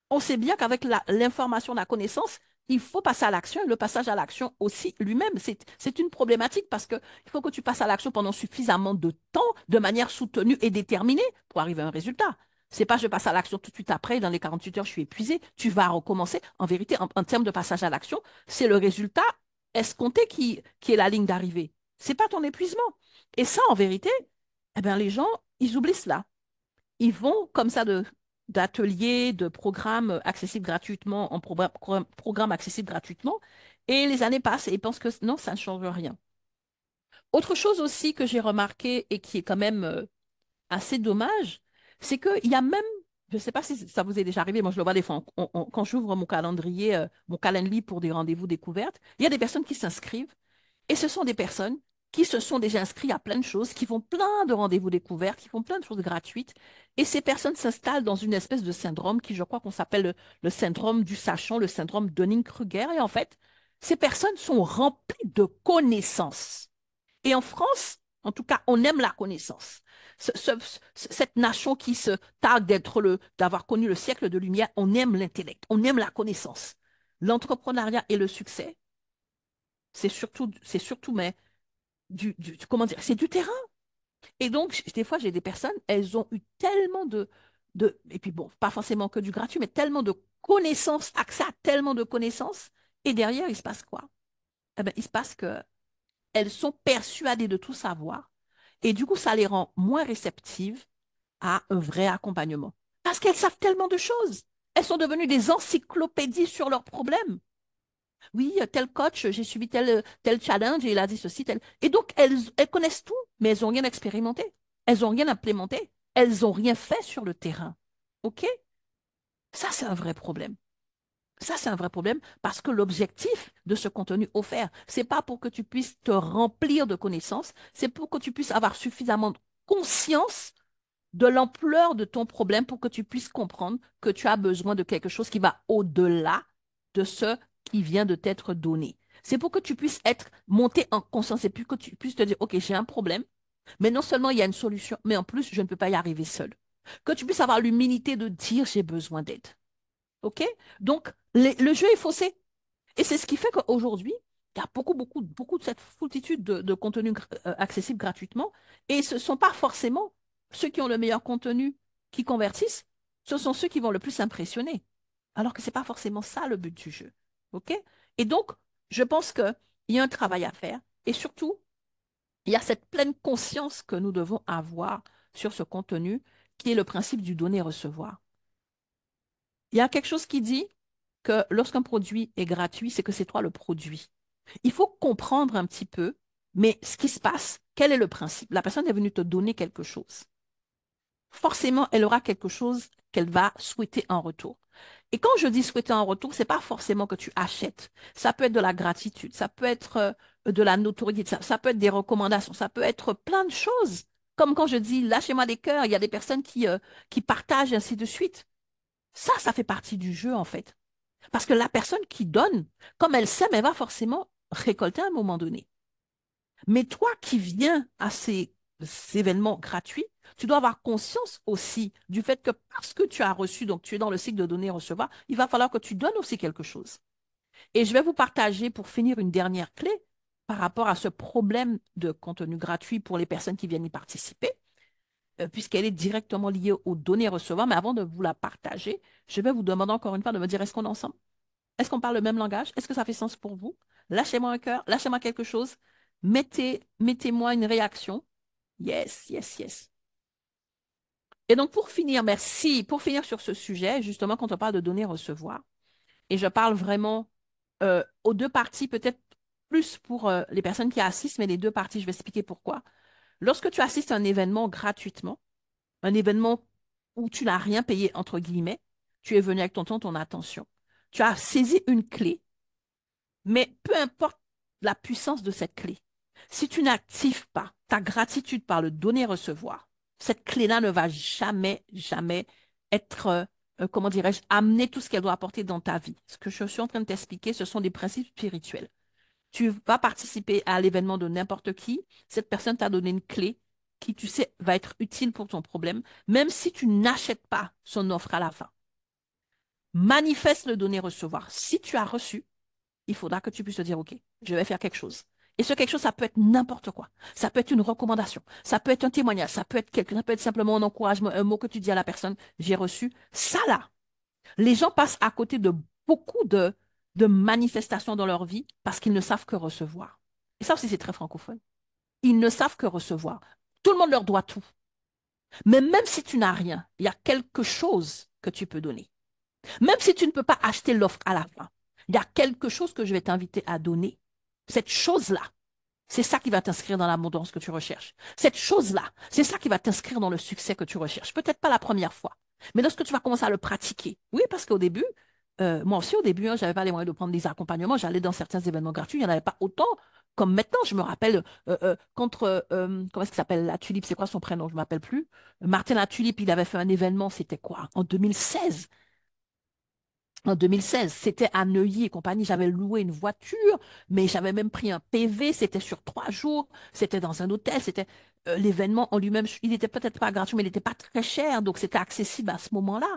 On sait bien qu'avec l'information, la connaissance, il faut passer à l'action. Et le passage à l'action aussi lui-même, c'est une problématique parce qu'il faut que tu passes à l'action pendant suffisamment de temps, de manière soutenue et déterminée pour arriver à un résultat. C'est pas je passe à l'action tout de suite après, dans les 48 heures, je suis épuisé. Tu vas recommencer. En vérité, en termes de passage à l'action, c'est le résultat escompté qui est la ligne d'arrivée. C'est pas ton épuisement. Et ça, en vérité, eh bien, les gens, ils oublient cela. Ils vont comme ça d'ateliers, de programmes accessibles gratuitement, programmes accessibles gratuitement, et les années passent et ils pensent que non, ça ne change rien. Autre chose aussi que j'ai remarqué et qui est quand même assez dommage, c'est qu'il y a même, je ne sais pas si ça vous est déjà arrivé, moi je le vois des fois, quand j'ouvre mon calendrier, mon calendrier pour des rendez-vous découvertes, il y a des personnes qui s'inscrivent et ce sont des personnes qui se sont déjà inscrites à plein de choses, qui font plein de rendez-vous découvertes, qui font plein de choses gratuites. Et ces personnes s'installent dans une espèce de syndrome qui, je crois qu'on s'appelle le syndrome du sachant, le syndrome Dunning-Kruger. Et en fait, ces personnes sont remplies de connaissances. Et en France, en tout cas, on aime la connaissance. Cette nation qui se targue d'avoir connu le siècle de lumière, on aime l'intellect, on aime la connaissance. L'entrepreneuriat et le succès, c'est surtout, mais comment dire, c'est du terrain. Et donc, des fois, j'ai des personnes, elles ont eu tellement et puis bon, pas forcément que du gratuit, mais tellement de connaissances, accès à tellement de connaissances, et derrière, il se passe quoi? Eh bien, il se passe que elles sont persuadées de tout savoir, et du coup, ça les rend moins réceptives à un vrai accompagnement. Parce qu'elles savent tellement de choses. Elles sont devenues des encyclopédies sur leurs problèmes. Oui, tel coach, j'ai suivi tel challenge et il a dit ceci, tel. Et donc, elles connaissent tout, mais elles n'ont rien expérimenté. Elles n'ont rien implémenté. Elles n'ont rien fait sur le terrain. OK? Ça, c'est un vrai problème. Ça, c'est un vrai problème parce que l'objectif de ce contenu offert, c'est pas pour que tu puisses te remplir de connaissances, c'est pour que tu puisses avoir suffisamment de conscience de l'ampleur de ton problème pour que tu puisses comprendre que tu as besoin de quelque chose qui va au-delà de ce qui vient de t'être donné. C'est pour que tu puisses être monté en conscience et puis que tu puisses te dire, OK, j'ai un problème, mais non seulement il y a une solution, mais en plus, je ne peux pas y arriver seul. Que tu puisses avoir l'humilité de dire, j'ai besoin d'aide. OK? Donc, le jeu est faussé. Et c'est ce qui fait qu'aujourd'hui, il y a beaucoup, beaucoup, beaucoup de cette foultitude de contenus accessibles gratuitement. Et ce ne sont pas forcément ceux qui ont le meilleur contenu qui convertissent, ce sont ceux qui vont le plus impressionner. Alors que ce n'est pas forcément ça le but du jeu. OK? Et donc, je pense qu'il y a un travail à faire. Et surtout, il y a cette pleine conscience que nous devons avoir sur ce contenu, qui est le principe du donner-recevoir. Il y a quelque chose qui dit que lorsqu'un produit est gratuit, c'est que c'est toi le produit. Il faut comprendre un petit peu, mais ce qui se passe, quel est le principe? La personne est venue te donner quelque chose. Forcément, elle aura quelque chose qu'elle va souhaiter en retour. Et quand je dis souhaiter en retour, c'est pas forcément que tu achètes. Ça peut être de la gratitude, ça peut être de la notoriété, ça peut être des recommandations, ça peut être plein de choses. Comme quand je dis lâchez-moi des cœurs, il y a des personnes qui partagent ainsi de suite. Ça fait partie du jeu en fait. Parce que la personne qui donne, comme elle sème, elle va forcément récolter à un moment donné. Mais toi qui viens à ces événements gratuits, tu dois avoir conscience aussi du fait que parce que tu as reçu, donc tu es dans le cycle de donner et recevoir, il va falloir que tu donnes aussi quelque chose. Et je vais vous partager pour finir une dernière clé par rapport à ce problème de contenu gratuit pour les personnes qui viennent y participer. puisqu'elle est directement liée au donner-recevoir. Mais avant de vous la partager, je vais vous demander encore une fois de me dire, est-ce qu'on est ensemble? Est-ce qu'on parle le même langage? Est-ce que ça fait sens pour vous? Lâchez-moi un cœur, lâchez-moi quelque chose. Mettez-moi une réaction. Yes, yes, yes. Et donc, pour finir, merci, pour finir sur ce sujet, justement, quand on parle de donner-recevoir, et je parle vraiment aux deux parties, peut-être plus pour les personnes qui assistent, mais les deux parties, je vais expliquer pourquoi. Lorsque tu assistes à un événement gratuitement, un événement où tu n'as rien payé, entre guillemets, tu es venu avec ton temps, ton attention, tu as saisi une clé, mais peu importe la puissance de cette clé, si tu n'actives pas ta gratitude par le donner-recevoir, cette clé-là ne va jamais, jamais être, comment dirais-je, amener tout ce qu'elle doit apporter dans ta vie. Ce que je suis en train de t'expliquer, ce sont des principes spirituels. Tu vas participer à l'événement de n'importe qui, cette personne t'a donné une clé qui, tu sais, va être utile pour ton problème, même si tu n'achètes pas son offre à la fin. Manifeste le donner-recevoir. Si tu as reçu, il faudra que tu puisses te dire, OK, je vais faire quelque chose. Et ce quelque chose, ça peut être n'importe quoi. Ça peut être une recommandation, ça peut être un témoignage, ça peut être simplement un encouragement, un mot que tu dis à la personne, j'ai reçu. Ça là, les gens passent à côté de beaucoup de manifestations dans leur vie parce qu'ils ne savent que recevoir. Et ça aussi, c'est très francophone. Ils ne savent que recevoir. Tout le monde leur doit tout. Mais même si tu n'as rien, il y a quelque chose que tu peux donner. Même si tu ne peux pas acheter l'offre à la fin, il y a quelque chose que je vais t'inviter à donner. Cette chose-là, c'est ça qui va t'inscrire dans l'abondance que tu recherches. Cette chose-là, c'est ça qui va t'inscrire dans le succès que tu recherches. Peut-être pas la première fois, mais lorsque tu vas commencer à le pratiquer. Oui, parce qu'au début, moi aussi au début, hein, je n'avais pas les moyens de prendre des accompagnements. J'allais dans certains événements gratuits, il n'y en avait pas autant comme maintenant. Je me rappelle comment est-ce qu'il s'appelle la Tulipe, c'est quoi son prénom? Je ne m'appelle plus. Martin la Tulipe, il avait fait un événement, c'était quoi? En 2016. En 2016, c'était à Neuilly et compagnie. J'avais loué une voiture, mais j'avais même pris un PV. C'était sur 3 jours. C'était dans un hôtel. C'était l'événement en lui-même. Il n'était peut-être pas gratuit, mais il n'était pas très cher. Donc, c'était accessible à ce moment-là.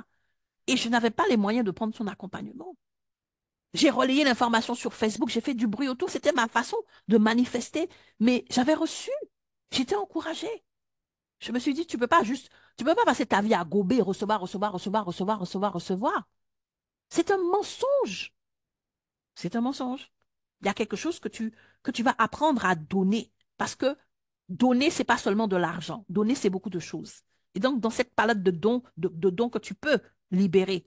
Et je n'avais pas les moyens de prendre son accompagnement. J'ai relayé l'information sur Facebook. J'ai fait du bruit autour. C'était ma façon de manifester. Mais j'avais reçu. J'étais encouragée. Je me suis dit, tu peux pas passer ta vie à gober, recevoir, recevoir, recevoir, recevoir, recevoir, recevoir. C'est un mensonge. C'est un mensonge. Il y a quelque chose que tu vas apprendre à donner. Parce que donner, c'est pas seulement de l'argent. Donner, c'est beaucoup de choses. Et donc, dans cette palette de dons que tu peux libérer,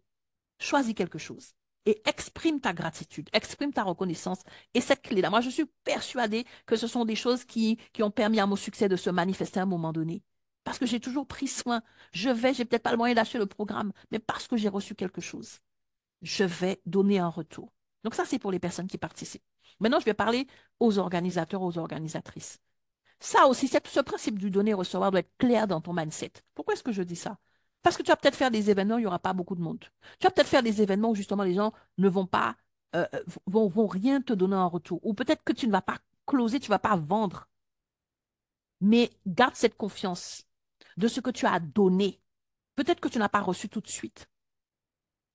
choisis quelque chose. Et exprime ta gratitude, exprime ta reconnaissance. Et cette clé-là, moi, je suis persuadée que ce sont des choses qui ont permis à mon succès de se manifester à un moment donné. Parce que j'ai toujours pris soin. J'ai peut-être pas le moyen d'acheter le programme, mais parce que j'ai reçu quelque chose je vais donner un retour. Donc ça, c'est pour les personnes qui participent. Maintenant, je vais parler aux organisateurs, aux organisatrices. Ça aussi, ce principe du donner-recevoir doit être clair dans ton mindset. Pourquoi est-ce que je dis ça? Parce que tu vas peut-être faire des événements où il n'y aura pas beaucoup de monde. Tu vas peut-être faire des événements où justement les gens ne vont pas, vont rien te donner en retour. Ou peut-être que tu ne vas pas closer, tu ne vas pas vendre. Mais garde cette confiance de ce que tu as donné. Peut-être que tu n'as pas reçu tout de suite.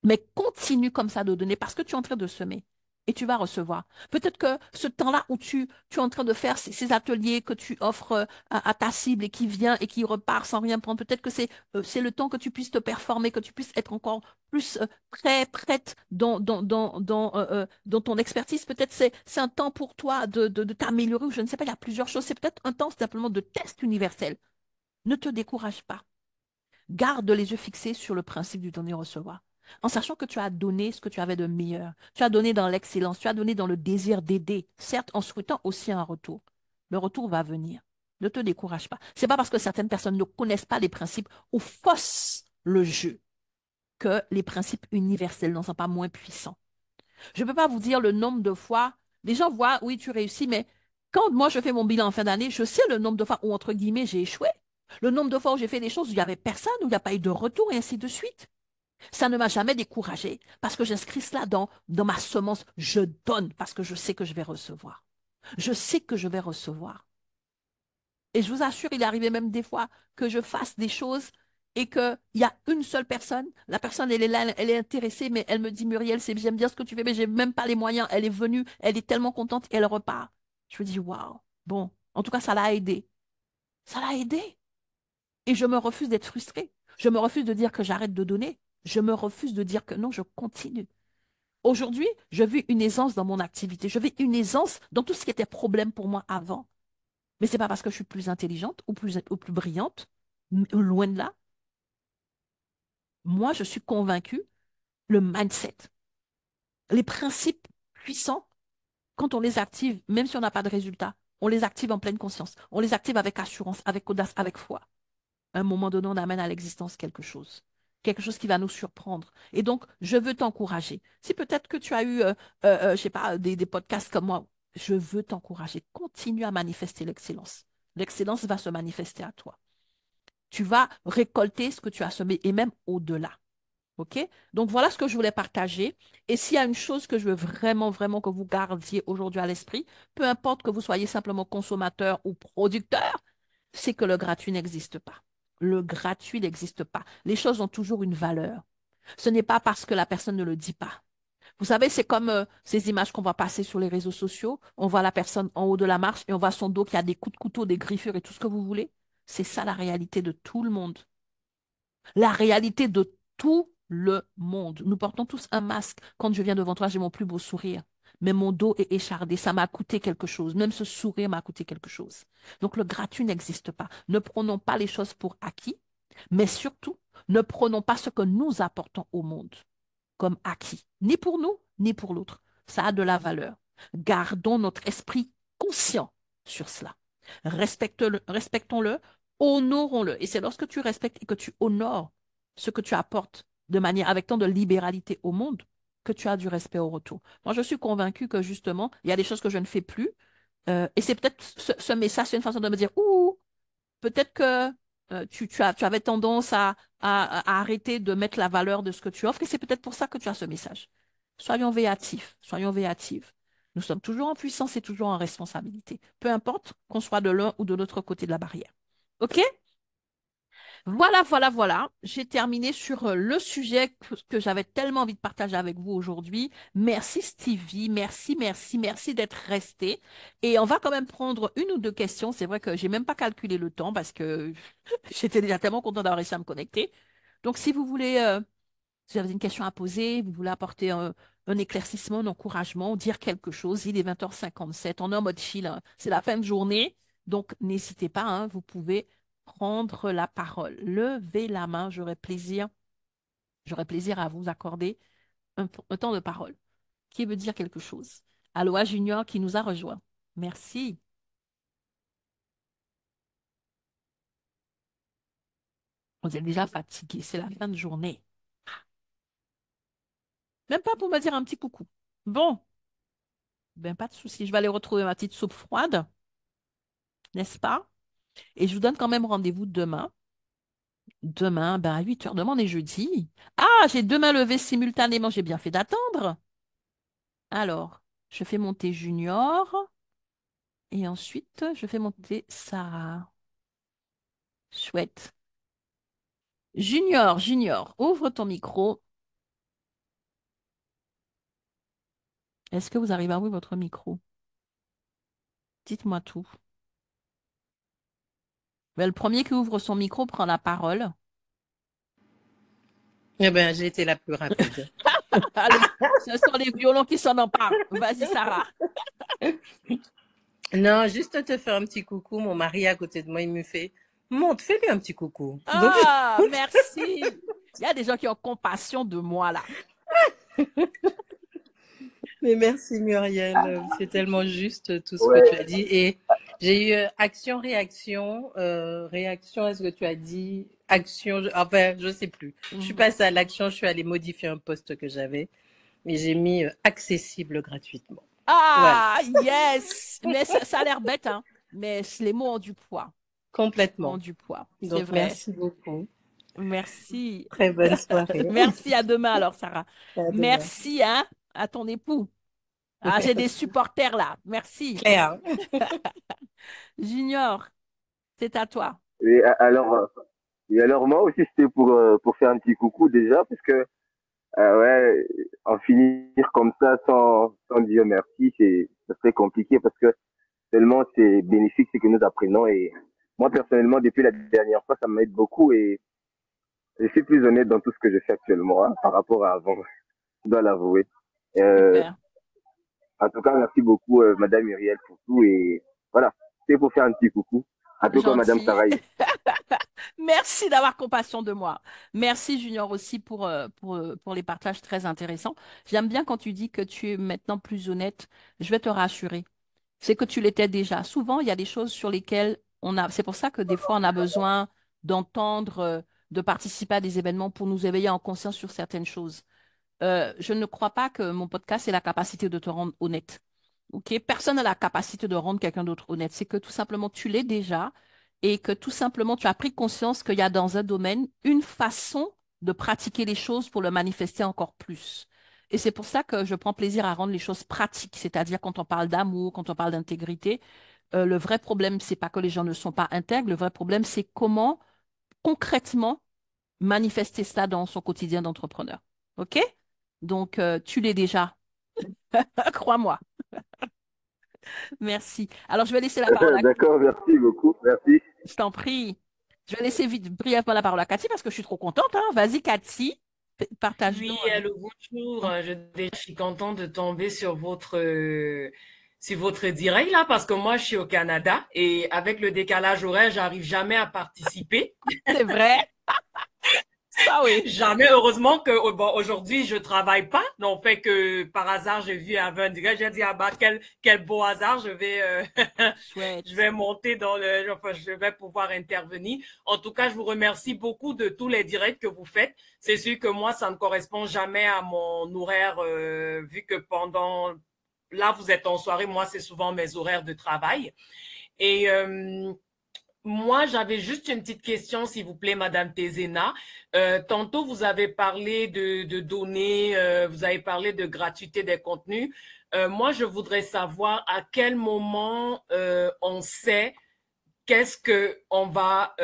Mais continue comme ça de donner parce que tu es en train de semer et tu vas recevoir. Peut-être que ce temps-là où tu es en train de faire ces ateliers que tu offres à ta cible et qui vient et qui repart sans rien prendre, peut-être que c'est le temps que tu puisses te performer, que tu puisses être encore plus prête dans ton expertise. Peut-être c'est un temps pour toi de t'améliorer ou je ne sais pas, il y a plusieurs choses. C'est peut-être un temps simplement de test universel. Ne te décourage pas. Garde les yeux fixés sur le principe du donner-recevoir. En sachant que tu as donné ce que tu avais de meilleur. Tu as donné dans l'excellence, tu as donné dans le désir d'aider, certes en souhaitant aussi un retour. Le retour va venir. Ne te décourage pas. C'est pas parce que certaines personnes ne connaissent pas les principes ou faussent le jeu que les principes universels n'en sont pas moins puissants. Je ne peux pas vous dire le nombre de fois, les gens voient, oui, tu réussis, mais quand moi je fais mon bilan en fin d'année, je sais le nombre de fois où, entre guillemets, j'ai échoué. Le nombre de fois où j'ai fait des choses où il n'y avait personne, où il n'y a pas eu de retour, et ainsi de suite. Ça ne m'a jamais découragée parce que j'inscris cela dans ma semence. Je donne parce que je sais que je vais recevoir. Je sais que je vais recevoir. Et je vous assure, il est arrivé même des fois que je fasse des choses et qu'il y a une seule personne. La personne, elle est là, elle est intéressée, mais elle me dit, Muriel, j'aime bien ce que tu fais, mais j'ai même pas les moyens. Elle est venue, elle est tellement contente et elle repart. Je me dis, waouh, bon, en tout cas, ça l'a aidé. Ça l'a aidé. Et je me refuse d'être frustrée. Je me refuse de dire que j'arrête de donner. Je me refuse de dire que non, je continue. Aujourd'hui, je vis une aisance dans mon activité. Je vis une aisance dans tout ce qui était problème pour moi avant. Mais c'est pas parce que je suis plus intelligente ou plus brillante. Loin de là. Moi, je suis convaincue, le mindset, les principes puissants, quand on les active, même si on n'a pas de résultat, on les active en pleine conscience. On les active avec assurance, avec audace, avec foi. À un moment donné, on amène à l'existence quelque chose. Quelque chose qui va nous surprendre. Et donc, je veux t'encourager. Si peut-être que tu as eu, je sais pas, des podcasts comme moi, je veux t'encourager. Continue à manifester l'excellence. L'excellence va se manifester à toi. Tu vas récolter ce que tu as semé et même au-delà. OK? Donc, voilà ce que je voulais partager. Et s'il y a une chose que je veux vraiment, vraiment que vous gardiez aujourd'hui à l'esprit, peu importe que vous soyez simplement consommateur ou producteur, c'est que le gratuit n'existe pas. Le gratuit n'existe pas. Les choses ont toujours une valeur. Ce n'est pas parce que la personne ne le dit pas. Vous savez, c'est comme ces images qu'on va passer sur les réseaux sociaux. On voit la personne en haut de la marche et on voit son dos qui a des coups de couteau, des griffures et tout ce que vous voulez. C'est ça la réalité de tout le monde. La réalité de tout le monde. Nous portons tous un masque. Quand je viens devant toi, j'ai mon plus beau sourire. Mais mon dos est échardé. Ça m'a coûté quelque chose. Même ce sourire m'a coûté quelque chose. Donc le gratuit n'existe pas. Ne prenons pas les choses pour acquis, mais surtout, ne prenons pas ce que nous apportons au monde comme acquis, ni pour nous, ni pour l'autre. Ça a de la valeur. Gardons notre esprit conscient sur cela. Respectons-le, honorons-le. Et c'est lorsque tu respectes et que tu honores ce que tu apportes de manière avec tant de libéralité au monde que tu as du respect au retour. Moi, je suis convaincue que justement, il y a des choses que je ne fais plus. Et c'est peut-être ce message, c'est une façon de me dire, ouh, peut-être que tu avais tendance à arrêter de mettre la valeur de ce que tu offres et c'est peut-être pour ça que tu as ce message. Soyons véatifs, soyons véatifs. Nous sommes toujours en puissance et toujours en responsabilité, peu importe qu'on soit de l'un ou de l'autre côté de la barrière. OK? Voilà, voilà, voilà. J'ai terminé sur le sujet que j'avais tellement envie de partager avec vous aujourd'hui. Merci Stevie, merci, merci, merci d'être resté. Et on va quand même prendre une ou deux questions. C'est vrai que j'ai même pas calculé le temps parce que j'étais déjà tellement content d'avoir réussi à me connecter. Donc, si vous voulez, si vous avez une question à poser, vous voulez apporter un éclaircissement, un encouragement, dire quelque chose, il est 20h57, on est en mode chill, hein. C'est la fin de journée, donc n'hésitez pas, hein, vous pouvez prendre la parole. Levez la main, j'aurai plaisir à vous accorder un temps de parole. Qui veut dire quelque chose? Aloha Junior qui nous a rejoint. Merci. Vous êtes déjà fatigué, c'est la fin de journée. Même pas pour me dire un petit coucou. Bon, ben pas de souci, je vais aller retrouver ma petite soupe froide, n'est-ce pas? Et je vous donne quand même rendez-vous demain. Demain, ben à 8 heures. Demain, on est jeudi. Ah, j'ai deux mains levées simultanément. J'ai bien fait d'attendre. Alors, je fais monter Junior et ensuite, je fais monter Sarah. Chouette. Junior, Junior, ouvre ton micro. Est-ce que vous arrivez à ouvrir votre micro? Dites-moi tout. Ben, le premier qui ouvre son micro prend la parole. Eh bien, j'ai été la plus rapide. Allez, ce sont les violons qui s'en emparent. Vas-y, Sarah. Non, juste te faire un petit coucou. Mon mari à côté de moi, il me fait, monte, fais-lui un petit coucou. Donc, Ah, merci. Il y a des gens qui ont compassion de moi là. mais merci Muriel, c'est tellement juste tout ce que tu Ouais, as dit. Et j'ai eu action-réaction. Réaction, est-ce que tu as dit action? Enfin, je sais plus. Je suis Mhm. passée à l'action, je suis allée modifier un post que j'avais, mais j'ai mis accessible gratuitement. Voilà, Ah, yes! Mais ça a l'air bête, hein? Mais les mots ont du poids. Ont complètement. du poids. C'est Donc, vrai. merci beaucoup. Merci. Très bonne soirée. Merci, à demain alors, Sarah. À demain. Merci, hein, à ton époux. Ah, j'ai des supporters là. Merci. Claire. Junior, c'est à toi. et alors moi aussi c'était pour faire un petit coucou déjà parce que ouais, en finir comme ça sans dire merci, ça serait compliqué parce que tellement c'est bénéfique ce que nous apprenons et moi, personnellement, depuis la dernière fois, ça m'aide beaucoup et je suis plus honnête dans tout ce que je fais actuellement hein, par rapport à avant, je dois l'avouer. Euh, Super. En tout cas, merci beaucoup, Madame Muriel, pour tout et voilà, c'est pour faire un petit coucou, un peu comme Madame Gentil. Sarah. Merci d'avoir compassion de moi. Merci, Junior, aussi pour les partages très intéressants. J'aime bien quand tu dis que tu es maintenant plus honnête. Je vais te rassurer. C'est que tu l'étais déjà. Souvent, il y a des choses sur lesquelles on a. C'est pour ça que des fois, on a besoin d'entendre, de participer à des événements pour nous éveiller en conscience sur certaines choses. Je ne crois pas que mon podcast ait la capacité de te rendre honnête. OK? Personne n'a la capacité de rendre quelqu'un d'autre honnête. C'est que tout simplement, tu l'es déjà et que tout simplement, tu as pris conscience qu'il y a dans un domaine une façon de pratiquer les choses pour le manifester encore plus. Et c'est pour ça que je prends plaisir à rendre les choses pratiques, c'est-à-dire quand on parle d'amour, quand on parle d'intégrité, le vrai problème, c'est pas que les gens ne sont pas intègres, le vrai problème, c'est comment concrètement manifester cela dans son quotidien d'entrepreneur. OK? Donc, tu l'es déjà. Crois-moi. Merci. Alors, je vais laisser la parole à... D'accord, merci beaucoup, merci. Je t'en prie. Je vais laisser vite, brièvement la parole à Cathy parce que je suis trop contente, hein. Vas-y, Cathy, partage-nous. Oui, allô, bonjour. Je suis contente de tomber sur votre direct là parce que moi, je suis au Canada et avec le décalage horaire, j'arrive jamais à participer. C'est vrai? Ça, oui. Jamais. Heureusement que bon, aujourd'hui, je travaille pas. Donc, fait que par hasard, j'ai vu un direct. J'ai dit, ah bah, quel beau hasard. Je Chouette. vais monter enfin, je vais pouvoir intervenir. En tout cas, je vous remercie beaucoup de tous les directs que vous faites. C'est sûr que moi, ça ne correspond jamais à mon horaire, vu que là, vous êtes en soirée. Moi, c'est souvent mes horaires de travail. Et, moi, j'avais juste une petite question, s'il vous plaît, Madame Tezena. Tantôt, vous avez parlé de données, vous avez parlé de gratuité des contenus. Moi, je voudrais savoir à quel moment on sait qu'est-ce que on va,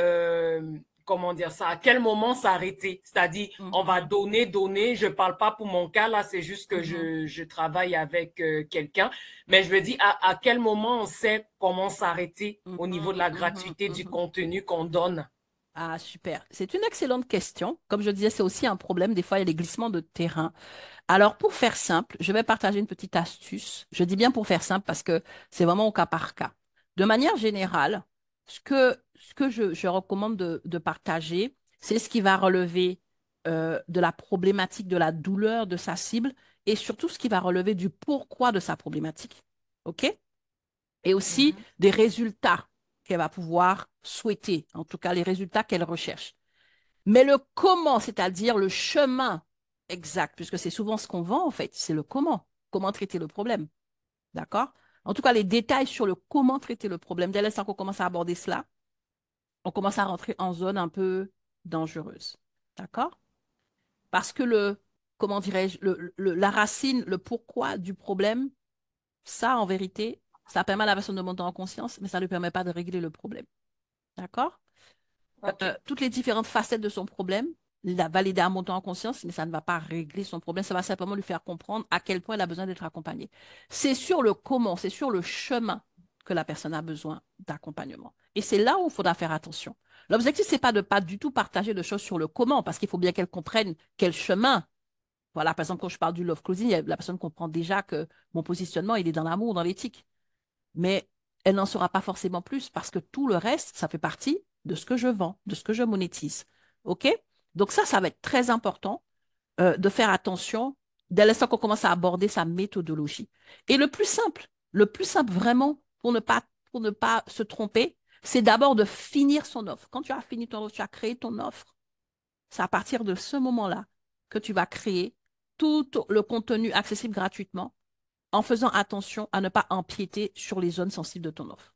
comment dire ça, à quel moment s'arrêter. C'est-à-dire, on va Mhm, donner. Je parle pas pour mon cas là, c'est juste que mhm, je travaille avec quelqu'un, mais je veux dire à quel moment on sait comment s'arrêter mhm, au niveau de la mhm, gratuité du mhm. contenu qu'on donne. Ah, super. C'est une excellente question. Comme je disais, c'est aussi un problème. Des fois, il y a des glissements de terrain. Alors, pour faire simple, je vais partager une petite astuce. Je dis bien pour faire simple parce que c'est vraiment au cas par cas. De manière générale, ce que je recommande de partager, c'est ce qui va relever de la problématique, de la douleur de sa cible et surtout ce qui va relever du pourquoi de sa problématique. OK? Et aussi Mhm. des résultats qu'elle va pouvoir souhaiter, en tout cas les résultats qu'elle recherche. Mais le comment, c'est-à-dire le chemin exact, puisque c'est souvent ce qu'on vend en fait, c'est le comment, comment traiter le problème. D'accord? En tout cas, les détails sur le comment traiter le problème, dès l'instant qu'on commence à aborder cela, on commence à rentrer en zone un peu dangereuse. D'accord? Parce que comment dirais-je, la racine, le pourquoi du problème, ça, en vérité, ça permet à la personne de monter en conscience, mais ça ne lui permet pas de régler le problème. D'accord? OK. Toutes les différentes facettes de son problème, la valider en montant en conscience, mais ça ne va pas régler son problème, ça va simplement lui faire comprendre à quel point elle a besoin d'être accompagnée. C'est sur le comment, c'est sur le chemin que la personne a besoin d'accompagnement. Et c'est là où il faudra faire attention. L'objectif, c'est pas de pas du tout partager de choses sur le comment, parce qu'il faut bien qu'elle comprenne quel chemin. Voilà, par exemple, quand je parle du love closing, la personne comprend déjà que mon positionnement, il est dans l'amour, dans l'éthique, mais elle n'en saura pas forcément plus parce que tout le reste, ça fait partie de ce que je vends, de ce que je monétise. OK? Donc ça va être très important de faire attention dès l'instant qu'on commence à aborder sa méthodologie. Et le plus simple vraiment pour ne pas se tromper, c'est d'abord de finir son offre. Quand tu as fini ton offre, tu as créé ton offre, c'est à partir de ce moment-là que tu vas créer tout le contenu accessible gratuitement en faisant attention à ne pas empiéter sur les zones sensibles de ton offre.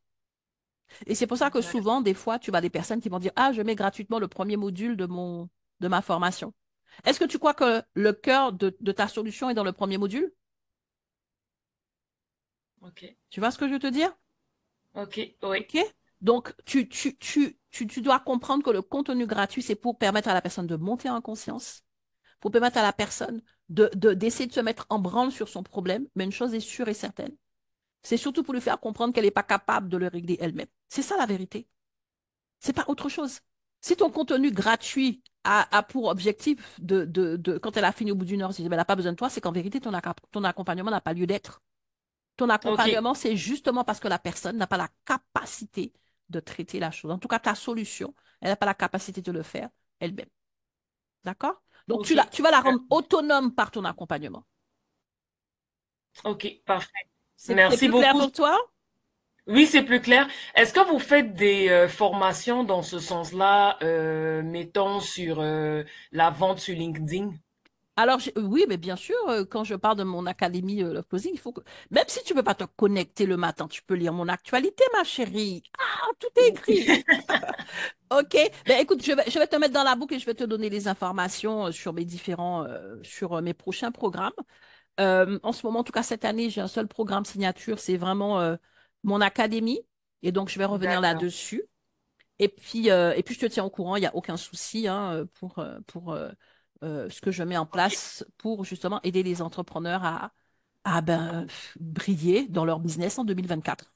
Et c'est pour ça que souvent, des fois, tu vas des personnes qui vont dire, ah, je mets gratuitement le premier module de ma formation. Est-ce que tu crois que le cœur de ta solution est dans le premier module? OK. Tu vois ce que je veux te dire? OK. Oui. OK? Donc, tu dois comprendre que le contenu gratuit, c'est pour permettre à la personne de monter en conscience, pour permettre à la personne d'essayer de se mettre en branle sur son problème. Mais une chose est sûre et certaine, c'est surtout pour lui faire comprendre qu'elle n'est pas capable de le régler elle-même. C'est ça la vérité. C'est pas autre chose. Si ton contenu gratuit a pour objectif quand elle a fini au bout d'une heure, si elle n'a pas besoin de toi, c'est qu'en vérité, ton accompagnement n'a pas lieu d'être. Ton OK. accompagnement, c'est justement parce que la personne n'a pas la capacité de traiter la chose. En tout cas, ta solution, elle n'a pas la capacité de le faire elle-même. D'accord? Donc, OK. tu vas la rendre autonome par ton accompagnement. OK, parfait. C'est Merci plus clair beaucoup. pour toi? Oui, c'est plus clair. Est-ce que vous faites des formations dans ce sens-là, mettons sur la vente sur LinkedIn? Alors, oui, mais bien sûr, quand je parle de mon académie Love Posing, il faut que, même si tu ne peux pas te connecter le matin, tu peux lire mon actualité, ma chérie. Ah, tout est écrit. OK. Ben, écoute, je vais te mettre dans la boucle et je vais te donner les informations sur mes prochains programmes. En ce moment, en tout cas cette année, j'ai un seul programme signature, c'est vraiment mon académie. Et donc, je vais revenir D'accord. là-dessus. Et puis, je te tiens au courant, il n'y a aucun souci hein, pour ce que je mets en OK. place pour justement aider les entrepreneurs à briller dans leur business en 2024.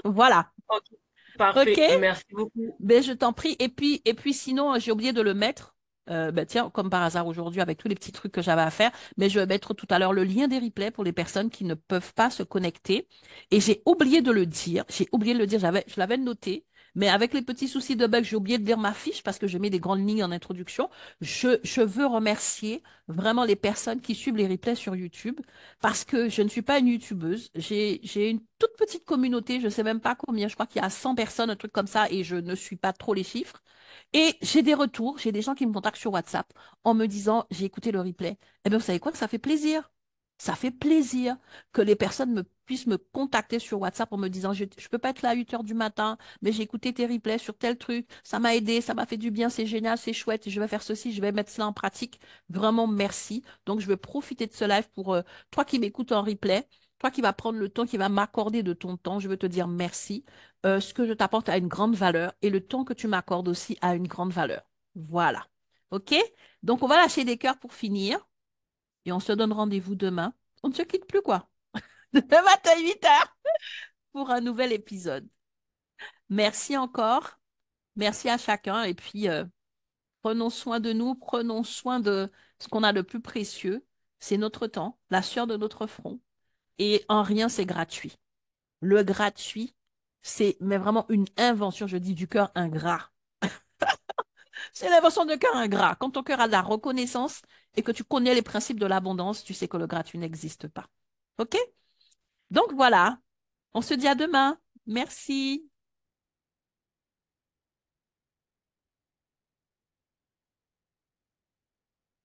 Voilà. OK. OK? Parfait. Merci beaucoup. Ben, je t'en prie. Et puis sinon, j'ai oublié de le mettre. Ben, tiens, comme par hasard aujourd'hui, avec tous les petits trucs que j'avais à faire, mais je vais mettre tout à l'heure le lien des replays pour les personnes qui ne peuvent pas se connecter. Et j'ai oublié de le dire. J'ai oublié de le dire. Je l'avais noté. Mais avec les petits soucis de bug, j'ai oublié de lire ma fiche parce que je mets des grandes lignes en introduction. Je veux remercier vraiment les personnes qui suivent les replays sur YouTube parce que je ne suis pas une YouTubeuse. J'ai une toute petite communauté, je ne sais même pas combien, je crois qu'il y a 100 personnes, un truc comme ça, et je ne suis pas trop les chiffres. Et j'ai des retours, j'ai des gens qui me contactent sur WhatsApp en me disant, j'ai écouté le replay. Eh bien, vous savez quoi? Ça fait plaisir. Ça fait plaisir que les personnes puissent me contacter sur WhatsApp en me disant, je ne peux pas être là à 8 heures du matin, mais j'ai écouté tes replays sur tel truc, ça m'a aidé, ça m'a fait du bien, c'est génial, c'est chouette, je vais faire ceci, je vais mettre cela en pratique. Vraiment, merci. Donc, je vais profiter de ce live pour toi qui m'écoutes en replay, toi qui vas prendre le temps, qui va m'accorder de ton temps, je veux te dire merci. Ce que je t'apporte a une grande valeur et le temps que tu m'accordes aussi a une grande valeur. Voilà. OK? Donc, on va lâcher des cœurs pour finir et on se donne rendez-vous demain. On ne se quitte plus, quoi. Demain matin, 8 heures pour un nouvel épisode. Merci encore. Merci à chacun et puis prenons soin de nous, prenons soin de ce qu'on a de plus précieux. C'est notre temps, la sueur de notre front. Et en rien, c'est gratuit. Le gratuit, c'est mais vraiment une invention, je dis du cœur ingrat. C'est l'invention de cœur ingrat. Quand ton cœur a de la reconnaissance et que tu connais les principes de l'abondance, tu sais que le gratuit n'existe pas. OK? Donc voilà, on se dit à demain. Merci.